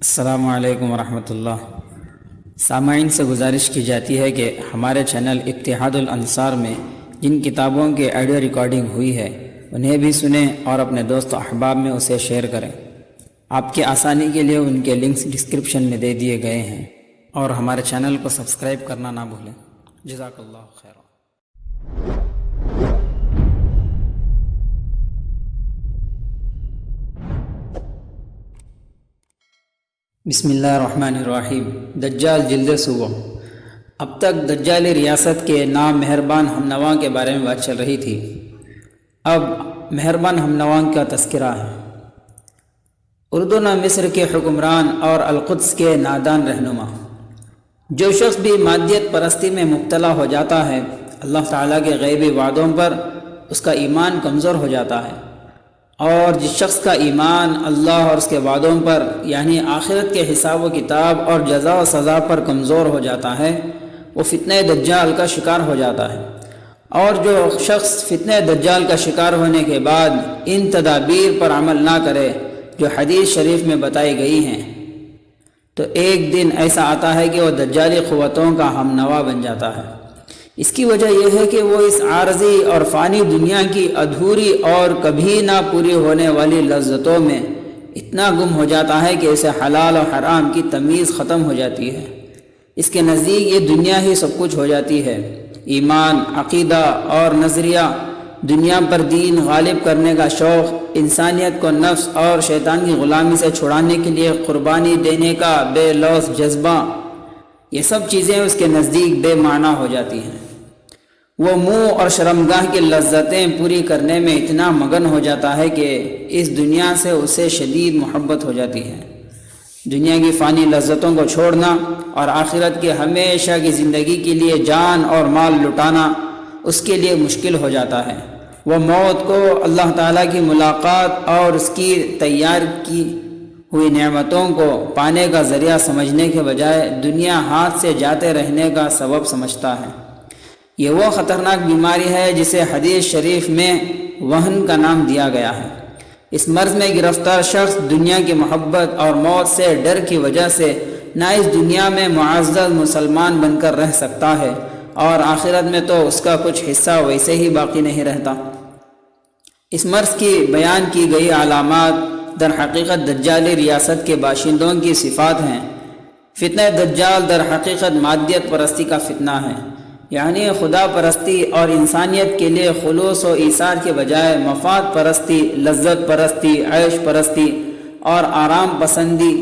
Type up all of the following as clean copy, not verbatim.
السلام علیکم ورحمۃ اللہ۔ سامعین سے گزارش کی جاتی ہے کہ ہمارے چینل اتحاد الانصار میں جن کتابوں کے آڈیو ریکارڈنگ ہوئی ہے انہیں بھی سنیں اور اپنے دوست و احباب میں اسے شیئر کریں۔ آپ کی آسانی کے لیے ان کے لنکس ڈسکرپشن میں دے دیے گئے ہیں، اور ہمارے چینل کو سبسکرائب کرنا نہ بھولیں۔ جزاک اللہ خیر۔ بسم اللہ الرحمن الرحیم۔ دجال جلد صوبہ۔ اب تک دجالی ریاست کے نام مہربان ہمنواں کے بارے میں بات چل رہی تھی، اب مہربان ہمنواں کا تذکرہ ہے۔ اردن و مصر کے حکمران اور القدس کے نادان رہنما۔ جو شخص بھی مادیت پرستی میں مبتلا ہو جاتا ہے، اللہ تعالیٰ کے غیبی وعدوں پر اس کا ایمان کمزور ہو جاتا ہے، اور جس شخص کا ایمان اللہ اور اس کے وعدوں پر یعنی آخرت کے حساب و کتاب اور جزا و سزا پر کمزور ہو جاتا ہے، وہ فتنہ دجال کا شکار ہو جاتا ہے۔ اور جو شخص فتنہ دجال کا شکار ہونے کے بعد ان تدابیر پر عمل نہ کرے جو حدیث شریف میں بتائی گئی ہیں، تو ایک دن ایسا آتا ہے کہ وہ دجالی قوتوں کا ہم نوا بن جاتا ہے۔ اس کی وجہ یہ ہے کہ وہ اس عارضی اور فانی دنیا کی ادھوری اور کبھی نہ پوری ہونے والی لذتوں میں اتنا گم ہو جاتا ہے کہ اسے حلال و حرام کی تمیز ختم ہو جاتی ہے۔ اس کے نزدیک یہ دنیا ہی سب کچھ ہو جاتی ہے۔ ایمان، عقیدہ اور نظریہ، دنیا پر دین غالب کرنے کا شوق، انسانیت کو نفس اور شیطان کی غلامی سے چھڑانے کے لیے قربانی دینے کا بے لوث جذبہ، یہ سب چیزیں اس کے نزدیک بے معنی ہو جاتی ہیں۔ وہ منہ اور شرمگاہ کی لذتیں پوری کرنے میں اتنا مگن ہو جاتا ہے کہ اس دنیا سے اسے شدید محبت ہو جاتی ہے۔ دنیا کی فانی لذتوں کو چھوڑنا اور آخرت کے ہمیشہ کی زندگی کے لیے جان اور مال لٹانا اس کے لیے مشکل ہو جاتا ہے۔ وہ موت کو اللہ تعالیٰ کی ملاقات اور اس کی تیار کی ہوئی نعمتوں کو پانے کا ذریعہ سمجھنے کے بجائے دنیا ہاتھ سے جاتے رہنے کا سبب سمجھتا ہے۔ یہ وہ خطرناک بیماری ہے جسے حدیث شریف میں وہن کا نام دیا گیا ہے۔ اس مرض میں گرفتار شخص دنیا کی محبت اور موت سے ڈر کی وجہ سے نہ اس دنیا میں معزز مسلمان بن کر رہ سکتا ہے، اور آخرت میں تو اس کا کچھ حصہ ویسے ہی باقی نہیں رہتا۔ اس مرض کی بیان کی گئی علامات در حقیقت دجالی ریاست کے باشندوں کی صفات ہیں۔ فتنہ دجال در حقیقت مادیت پرستی کا فتنہ ہے، یعنی خدا پرستی اور انسانیت کے لیے خلوص و ایثار کے بجائے مفاد پرستی، لذت پرستی، عیش پرستی اور آرام پسندی،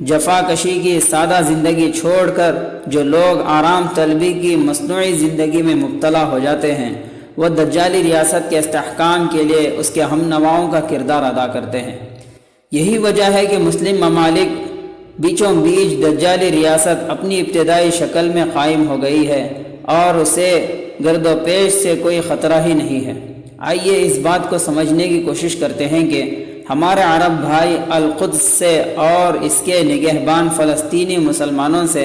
جفا کشی کی سادہ زندگی چھوڑ کر جو لوگ آرام طلبی کی مصنوعی زندگی میں مبتلا ہو جاتے ہیں، وہ دجالی ریاست کے استحکام کے لیے اس کے ہم نواؤں کا کردار ادا کرتے ہیں۔ یہی وجہ ہے کہ مسلم ممالک بیچوں بیچ دجالی ریاست اپنی ابتدائی شکل میں قائم ہو گئی ہے، اور اسے گرد و پیش سے کوئی خطرہ ہی نہیں ہے۔ آئیے اس بات کو سمجھنے کی کوشش کرتے ہیں کہ ہمارے عرب بھائی القدس سے اور اس کے نگہبان فلسطینی مسلمانوں سے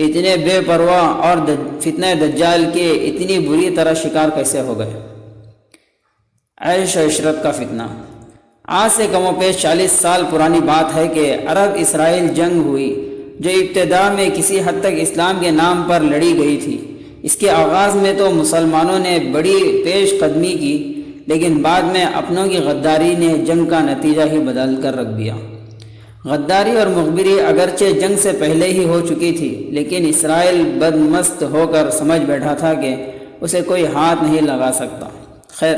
اتنے بے پرواہ اور فتنہ دجال کے اتنی بری طرح شکار کیسے ہو گئے۔ عیش و عشرت کا فتنہ۔ آج سے کم و بیش 40 سال پرانی بات ہے کہ عرب اسرائیل جنگ ہوئی، جو ابتدا میں کسی حد تک اسلام کے نام پر لڑی گئی تھی۔ اس کے آغاز میں تو مسلمانوں نے بڑی پیش قدمی کی، لیکن بعد میں اپنوں کی غداری نے جنگ کا نتیجہ ہی بدل کر رکھ دیا۔ غداری اور مخبری اگرچہ جنگ سے پہلے ہی ہو چکی تھی، لیکن اسرائیل بدمست ہو کر سمجھ بیٹھا تھا کہ اسے کوئی ہاتھ نہیں لگا سکتا۔ خیر،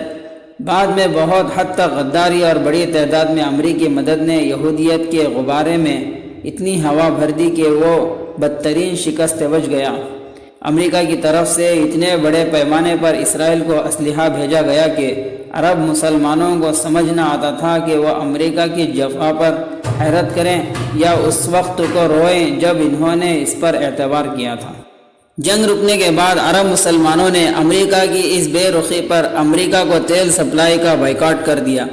بعد میں بہت حد تک غداری اور بڑی تعداد میں امریکی مدد نے یہودیت کے غبارے میں اتنی ہوا بھر دی کہ وہ بدترین شکست بچ گیا۔ امریکہ کی طرف سے اتنے بڑے پیمانے پر اسرائیل کو اسلحہ بھیجا گیا کہ عرب مسلمانوں کو سمجھ نہ آتا تھا کہ وہ امریکہ کی جفا پر حیرت کریں یا اس وقت کو روئیں جب انہوں نے اس پر اعتبار کیا تھا۔ جنگ رکنے کے بعد عرب مسلمانوں نے امریکہ کی اس بے رخی پر امریکہ کو تیل سپلائی کا بائیکاٹ کر دیا۔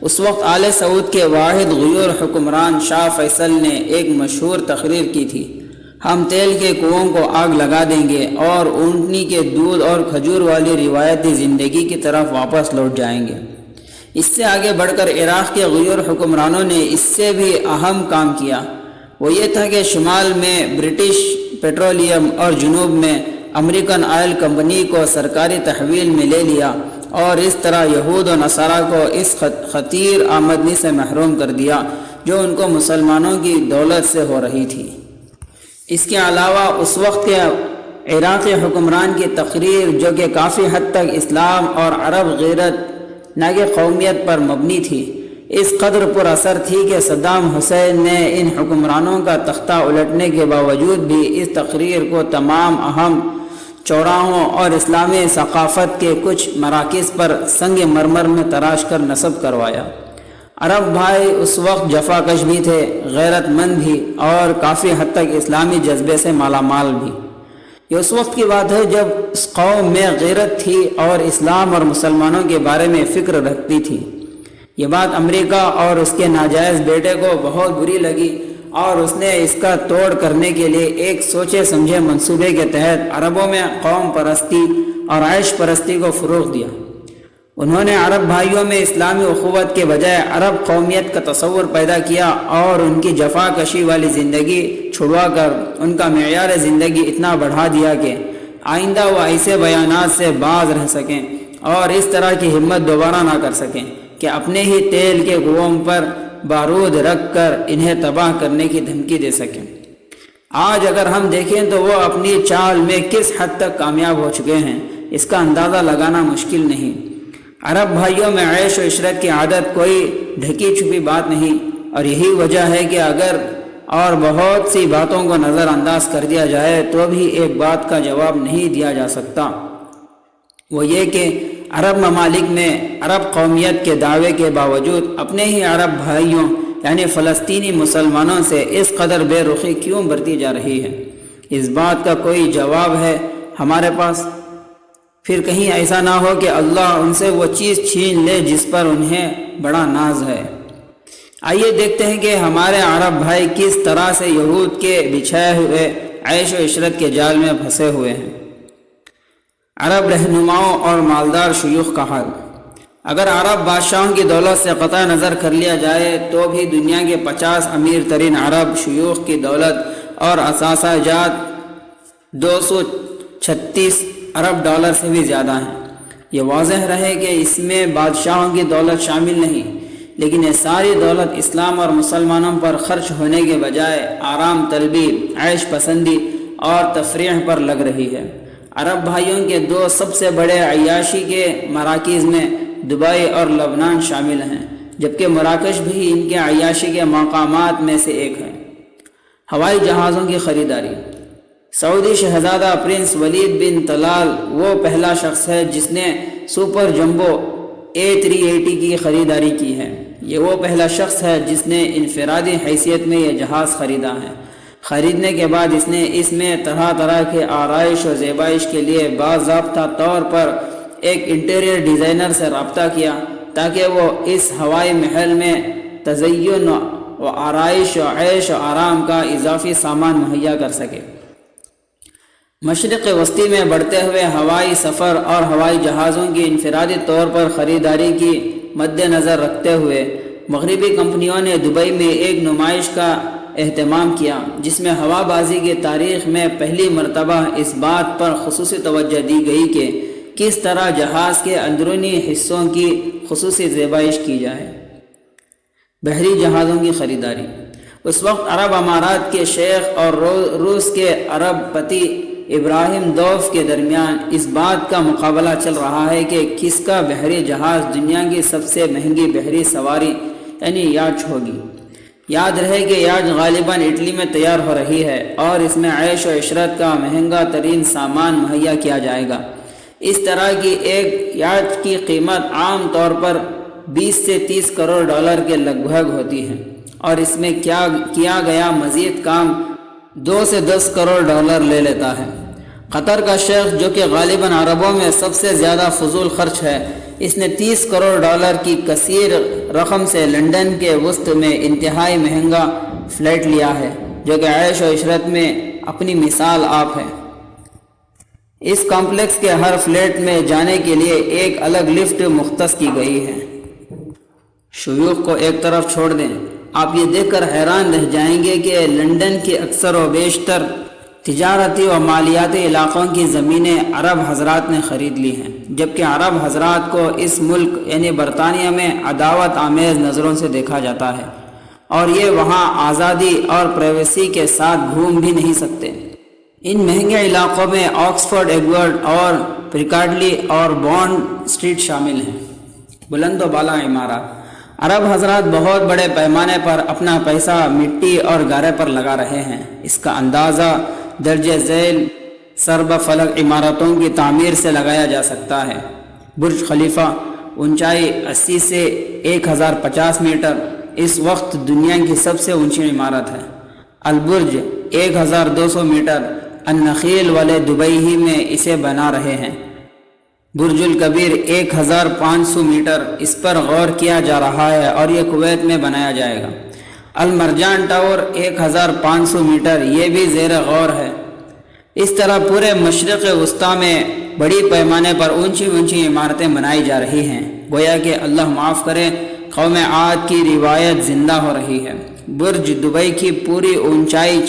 اس وقت آل سعود کے واحد غیور حکمران شاہ فیصل نے ایک مشہور تقریر کی تھی: ہم تیل کے کنوؤں کو آگ لگا دیں گے اور اونٹنی کے دودھ اور کھجور والی روایتی زندگی کی طرف واپس لوٹ جائیں گے۔ اس سے آگے بڑھ کر عراق کے غیور حکمرانوں نے اس سے بھی اہم کام کیا۔ وہ یہ تھا کہ شمال میں برٹش پیٹرولیم اور جنوب میں امریکن آئل کمپنی کو سرکاری تحویل میں لے لیا اور اس طرح یہود و نصارہ کو اس خطیر آمدنی سے محروم کر دیا جو ان کو مسلمانوں کی دولت سے ہو رہی تھی۔ اس کے علاوہ اس وقت کے عراقی حکمران کی تقریر جو کہ کافی حد تک اسلام اور عرب غیرت نہ کہ قومیت پر مبنی تھی، اس قدر پر اثر تھی کہ صدام حسین نے ان حکمرانوں کا تختہ الٹنے کے باوجود بھی اس تقریر کو تمام اہم چوراہوں اور اسلامی ثقافت کے کچھ مراکز پر سنگ مرمر میں تراش کر نصب کروایا۔ عرب بھائی اس وقت جفا کش بھی تھے، غیرت مند بھی اور کافی حد تک اسلامی جذبے سے مالا مال بھی۔ یہ اس وقت کی بات ہے جب اس قوم میں غیرت تھی اور اسلام اور مسلمانوں کے بارے میں فکر رکھتی تھی۔ یہ بات امریکہ اور اس کے ناجائز بیٹے کو بہت بری لگی اور اس نے اس کا توڑ کرنے کے لیے ایک سوچے سمجھے منصوبے کے تحت عربوں میں قوم پرستی اور عیش پرستی کو فروغ دیا۔ انہوں نے عرب بھائیوں میں اسلامی اخوت کے بجائے عرب قومیت کا تصور پیدا کیا اور ان کی جفا کشی والی زندگی چھڑوا کر ان کا معیار زندگی اتنا بڑھا دیا کہ آئندہ وہ ایسے بیانات سے باز رہ سکیں اور اس طرح کی ہمت دوبارہ نہ کر سکیں کہ اپنے ہی تیل کے کنووں پر بارود رکھ کر انہیں تباہ کرنے کی دھمکی دے سکیں۔ آج اگر ہم دیکھیں تو وہ اپنی چال میں کس حد تک کامیاب ہو چکے ہیں، اس کا اندازہ لگانا مشکل نہیں۔ عرب بھائیوں میں عیش و عشرت کی عادت کوئی ڈھکی چھپی بات نہیں، اور یہی وجہ ہے کہ اگر اور بہت سی باتوں کو نظر انداز کر دیا جائے تو بھی ایک بات کا جواب نہیں دیا جا سکتا، وہ یہ کہ عرب ممالک میں عرب قومیت کے دعوے کے باوجود اپنے ہی عرب بھائیوں یعنی فلسطینی مسلمانوں سے اس قدر بے رخی کیوں برتی جا رہی ہے۔ اس بات کا کوئی جواب ہے ہمارے پاس؟ پھر کہیں ایسا نہ ہو کہ اللہ ان سے وہ چیز چھین لے جس پر انہیں بڑا ناز ہے۔ آئیے دیکھتے ہیں کہ ہمارے عرب بھائی کس طرح سے یہود کے بچھائے ہوئے عیش و عشرت کے جال میں پھنسے ہوئے ہیں۔ عرب رہنماؤں اور مالدار شیوخ کا حال۔ اگر عرب بادشاہوں کی دولت سے قطع نظر کر لیا جائے تو بھی دنیا کے 50 امیر ترین عرب شیوخ کی دولت اور اثاثہ جات 236 ارب ڈالر سے بھی زیادہ ہیں۔ یہ واضح رہے کہ اس میں بادشاہوں کی دولت شامل نہیں، لیکن یہ ساری دولت اسلام اور مسلمانوں پر خرچ ہونے کے بجائے آرام طلبی، عیش پسندی اور تفریح پر لگ رہی ہے۔ عرب بھائیوں کے دو سب سے بڑے عیاشی کے مراکز میں دبئی اور لبنان شامل ہیں، جبکہ مراکش بھی ان کے عیاشی کے مقامات میں سے ایک ہے۔ ہوائی جہازوں کی خریداری۔ سعودی شہزادہ پرنس ولید بن طلال وہ پہلا شخص ہے جس نے سپر جمبو A380 کی خریداری کی ہے۔ یہ وہ پہلا شخص ہے جس نے انفرادی حیثیت میں یہ جہاز خریدا ہے۔ خریدنے کے بعد اس نے اس میں طرح طرح کے آرائش و زیبائش کے لیے باضابطہ طور پر ایک انٹیریئر ڈیزائنر سے رابطہ کیا تاکہ وہ اس ہوائی محل میں تزئین و آرائش و عیش و آرام کا اضافی سامان مہیا کر سکے۔ مشرق وسطی میں بڑھتے ہوئے ہوائی سفر اور ہوائی جہازوں کی انفرادی طور پر خریداری کی مد نظر رکھتے ہوئے مغربی کمپنیوں نے دبئی میں ایک نمائش کا اہتمام کیا جس میں ہوا بازی کی تاریخ میں پہلی مرتبہ اس بات پر خصوصی توجہ دی گئی کہ کس طرح جہاز کے اندرونی حصوں کی خصوصی زیبائش کی جائے۔ بحری جہازوں کی خریداری۔ اس وقت عرب امارات کے شیخ اور روس کے عرب پتی ابراہیم دوف کے درمیان اس بات کا مقابلہ چل رہا ہے کہ کس کا بحری جہاز دنیا کی سب سے مہنگی بحری سواری یعنی یاچ ہوگی۔ یاد رہے کہ یاچ غالباً اٹلی میں تیار ہو رہی ہے اور اس میں عیش و عشرت کا مہنگا ترین سامان مہیا کیا جائے گا۔ اس طرح کی ایک یاچ کی قیمت عام طور پر 20 سے 30 کروڑ ڈالر کے لگ بھگ ہوتی ہے، اور اس میں کیا گیا مزید کام 2 سے 10 کروڑ ڈالر لے لیتا ہے۔ قطر کا شیخ جو کہ غالباً عربوں میں سب سے زیادہ فضول خرچ ہے، اس نے 30 کروڑ ڈالر کی کثیر رقم سے لندن کے وسط میں انتہائی مہنگا فلیٹ لیا ہے جو کہ عیش و عشرت میں اپنی مثال آپ ہے۔ اس کمپلیکس کے ہر فلیٹ میں جانے کے لیے ایک الگ لفٹ مختص کی گئی ہے۔ شیوخ کو ایک طرف چھوڑ دیں، آپ یہ دیکھ کر حیران رہ جائیں گے کہ لندن کے اکثر و بیشتر تجارتی و مالیاتی علاقوں کی زمینیں عرب حضرات نے خرید لی ہیں، جبکہ عرب حضرات کو اس ملک یعنی برطانیہ میں عداوت آمیز نظروں سے دیکھا جاتا ہے، اور یہ وہاں آزادی اور پرائیویسی کے ساتھ گھوم بھی نہیں سکتے۔ ان مہنگے علاقوں میں آکسفورڈ ایڈورڈ اور پریکارڈلی اور بانڈ اسٹریٹ شامل ہیں۔ بلند و بالا عمارات۔ عرب حضرات بہت بڑے پیمانے پر اپنا پیسہ مٹی اور گارے پر لگا رہے ہیں۔ اس کا اندازہ درجہ ذیل سرب فلک عمارتوں کی تعمیر سے لگایا جا سکتا ہے۔ برج خلیفہ اونچائی 80 سے 1050 میٹر، اس وقت دنیا کی سب سے اونچی عمارت ہے۔ البرج 1200 میٹر، النخیل والے دبئی ہی میں اسے بنا رہے ہیں۔ برج الکبیر 1500 میٹر، اس پر غور کیا جا رہا ہے اور یہ کویت میں بنایا جائے گا۔ المرجان ٹاور 1500 میٹر، یہ بھی زیر غور ہے۔ اس طرح پورے مشرق وسطیٰ میں بڑی پیمانے پر اونچی اونچی عمارتیں بنائی جا رہی ہیں، گویا کہ اللہ معاف کرے قوم عاد کی روایت زندہ ہو رہی ہے۔ برج دبئی کی پوری اونچائی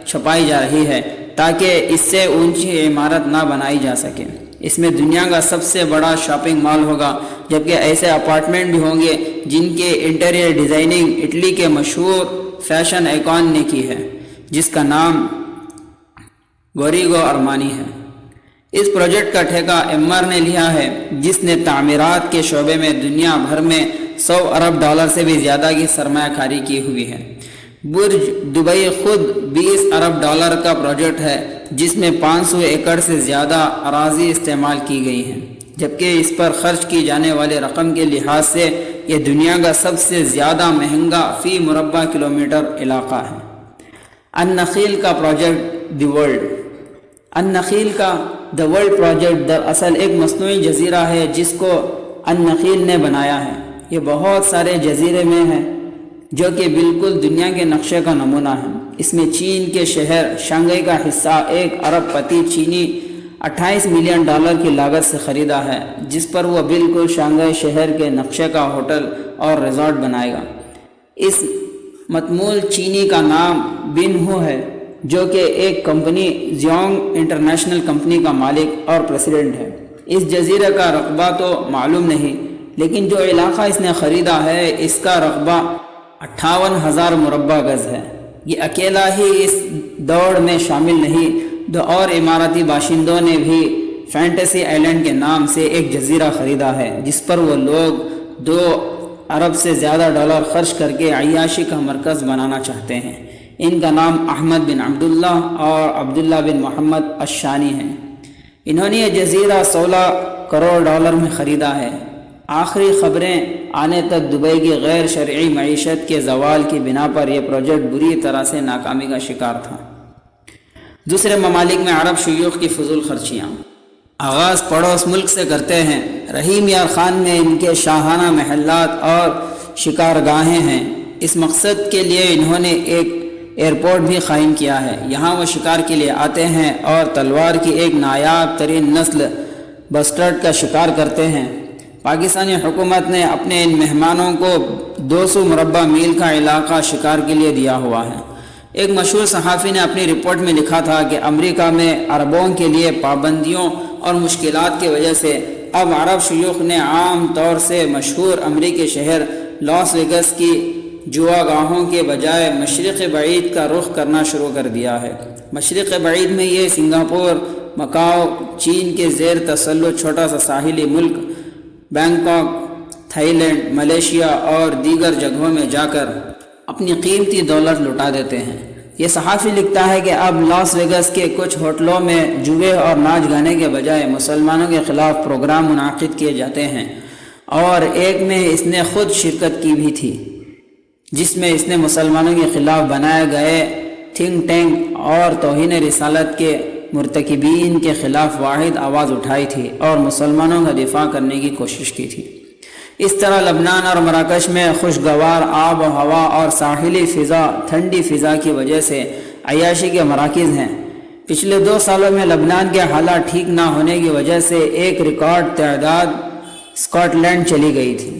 چھپائی جا رہی ہے تاکہ اس سے اونچی عمارت نہ بنائی جا سکے۔ اس میں دنیا کا سب سے بڑا شاپنگ مال ہوگا، جبکہ ایسے اپارٹمنٹ بھی ہوں گے جن کے انٹیریئر ڈیزائننگ اٹلی کے مشہور فیشن آئیکن نے کی ہے، جس کا نام گوریگو ارمانی ہے۔ اس پروجیکٹ کا ٹھیکہ ایمر نے لیا ہے، جس نے تعمیرات کے شعبے میں دنیا بھر میں $100 ارب سے بھی زیادہ کی سرمایہ کاری کی ہوئی ہے۔ برج دبئی خود $20 ارب کا پروجیکٹ ہے، جس میں 500 ایکڑ سے زیادہ اراضی استعمال کی گئی ہیں، جبکہ اس پر خرچ کی جانے والے رقم کے لحاظ سے یہ دنیا کا سب سے زیادہ مہنگا فی مربع کلومیٹر علاقہ ہے۔ النخیل کا پروجیکٹ دی ورلڈ۔ النخیل کا دی ورلڈ پروجیکٹ دراصل ایک مصنوعی جزیرہ ہے جس کو النخیل نے بنایا ہے۔ یہ بہت سارے جزیرے میں ہے جو کہ بالکل دنیا کے نقشے کا نمونہ ہے۔ اس میں چین کے شہر شنگھائی کا حصہ 1 ارب پتی چینی $28 ملین کی لاگت سے خریدا ہے، جس پر وہ بالکل شنگھائی شہر کے نقشے کا ہوٹل اور ریزورٹ بنائے گا۔ اس متمول چینی کا نام بن ہو ہے، جو کہ ایک کمپنی زیونگ انٹرنیشنل کمپنی کا مالک اور پریزیڈنٹ ہے۔ اس جزیرے کا رقبہ تو معلوم نہیں، لیکن جو علاقہ اس نے خریدا ہے اس کا رقبہ 58,000 مربع گز ہے۔ یہ اکیلا ہی اس دوڑ میں شامل نہیں، دو اور اماراتی باشندوں نے بھی فینٹیسی آئیلینڈ کے نام سے ایک جزیرہ خریدا ہے، جس پر وہ لوگ $2 ارب سے زیادہ خرچ کر کے عیاشی کا مرکز بنانا چاہتے ہیں۔ ان کا نام احمد بن عبداللہ اور عبداللہ بن محمد الشانی ہے۔ انہوں نے یہ جزیرہ $16 کروڑ میں خریدا ہے۔ آخری خبریں آنے تک دبئی کی غیر شرعی معیشت کے زوال کی بنا پر یہ پروجیکٹ بری طرح سے ناکامی کا شکار تھا۔ دوسرے ممالک میں عرب شیوخ کی فضول خرچیاں۔ آغاز پڑوس ملک سے کرتے ہیں۔ رحیم یار خان میں ان کے شاہانہ محلات اور شکارگاہیں ہیں۔ اس مقصد کے لیے انہوں نے ایک ایئرپورٹ بھی قائم کیا ہے۔ یہاں وہ شکار کے لیے آتے ہیں اور تلوار کی ایک نایاب ترین نسل بسٹرڈ کا شکار کرتے ہیں۔ پاکستانی حکومت نے اپنے ان مہمانوں کو 200 مربع میل کا علاقہ شکار کے لیے دیا ہوا ہے۔ ایک مشہور صحافی نے اپنی رپورٹ میں لکھا تھا کہ امریکہ میں عربوں کے لیے پابندیوں اور مشکلات کی وجہ سے اب عرب شیوخ نے عام طور سے مشہور امریکی شہر لاس ویگس کی جوا گاہوں کے بجائے مشرق بعید کا رخ کرنا شروع کر دیا ہے۔ مشرق بعید میں یہ سنگاپور، مکاؤ، چین کے زیر تسلط چھوٹا سا ساحلی ملک بینکاک، تھائی لینڈ، ملیشیا اور دیگر جگہوں میں جا کر اپنی قیمتی دولت لٹا دیتے ہیں۔ یہ صحافی لکھتا ہے کہ اب لاس ویگس کے کچھ ہوٹلوں میں جوئے اور ناچ گانے کے بجائے مسلمانوں کے خلاف پروگرام منعقد کیے جاتے ہیں، اور ایک میں اس نے خود شرکت کی بھی تھی، جس میں اس نے مسلمانوں کے خلاف بنائے گئے تھنک ٹینک اور توہین رسالت کے مرتکبین کے خلاف واحد آواز اٹھائی تھی اور مسلمانوں کا دفاع کرنے کی کوشش کی تھی۔ اس طرح لبنان اور مراکش میں خوشگوار آب و ہوا اور ساحلی فضا، ٹھنڈی فضا کی وجہ سے عیاشی کے مراکز ہیں۔ پچھلے 2 سالوں میں لبنان کے حالات ٹھیک نہ ہونے کی وجہ سے ایک ریکارڈ تعداد اسکاٹ لینڈ چلی گئی تھی۔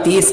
$30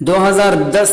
2010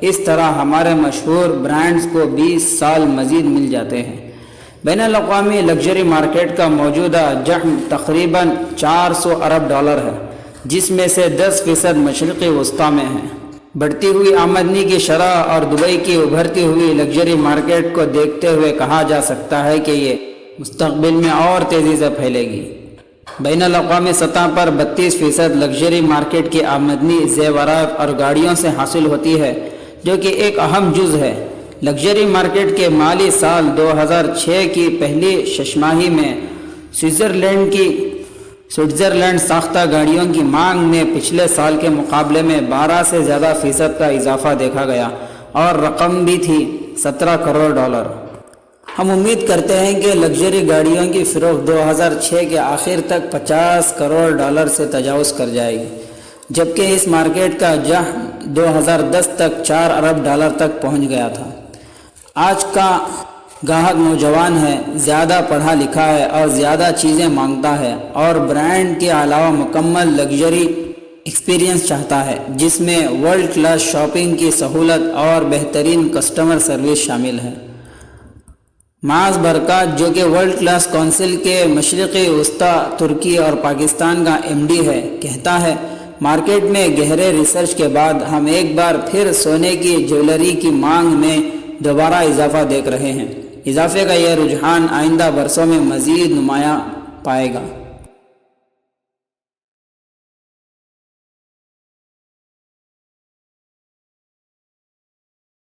اس طرح ہمارے مشہور برانڈز کو 20 سال مزید مل جاتے ہیں۔ بین الاقوامی لگژری مارکیٹ کا موجودہ حجم تقریباً 400 ارب ڈالر ہے، جس میں سے 10% مشرقی وسطی میں ہے۔ بڑھتی ہوئی آمدنی کی شرح اور دبئی کی ابھرتی ہوئی لگژری مارکیٹ کو دیکھتے ہوئے کہا جا سکتا ہے کہ یہ مستقبل میں اور تیزی سے پھیلے گی۔ بین الاقوامی سطح پر 32% لگژری مارکیٹ کی آمدنی زیورات اور گاڑیوں سے حاصل ہوتی ہے، جو کہ ایک اہم جز ہے۔ لگژری مارکیٹ کے مالی سال 2006 کی پہلی ششماہی میں سوئٹزرلینڈ ساختہ گاڑیوں کی مانگ میں پچھلے سال کے مقابلے میں 12 سے زیادہ فیصد کا اضافہ دیکھا گیا اور رقم بھی تھی 17 کروڑ ڈالر۔ ہم امید کرتے ہیں کہ لگژری گاڑیوں کی فروخت 2006 کے آخر تک 50 کروڑ ڈالر سے تجاوز کر جائے گی، جبکہ اس مارکیٹ کا حجم 2010 تک 4 ارب ڈالر تک پہنچ گیا تھا۔ آج کا گاہک نوجوان ہے، زیادہ پڑھا لکھا ہے اور زیادہ چیزیں مانگتا ہے، اور برانڈ کے علاوہ مکمل لگژری ایکسپیرینس چاہتا ہے، جس میں ورلڈ کلاس شاپنگ کی سہولت اور بہترین کسٹمر سروس شامل ہے۔ معاذ برکات، جو کہ ورلڈ کلاس کونسل کے مشرقی وسطی، ترکی اور پاکستان کا MD ہے، کہتا ہے، مارکیٹ میں گہرے ریسرچ کے بعد ہم ایک بار پھر سونے کی جیولری کی مانگ میں دوبارہ اضافہ دیکھ رہے ہیں۔ اضافے کا یہ رجحان آئندہ برسوں میں مزید نمایاں پائے گا۔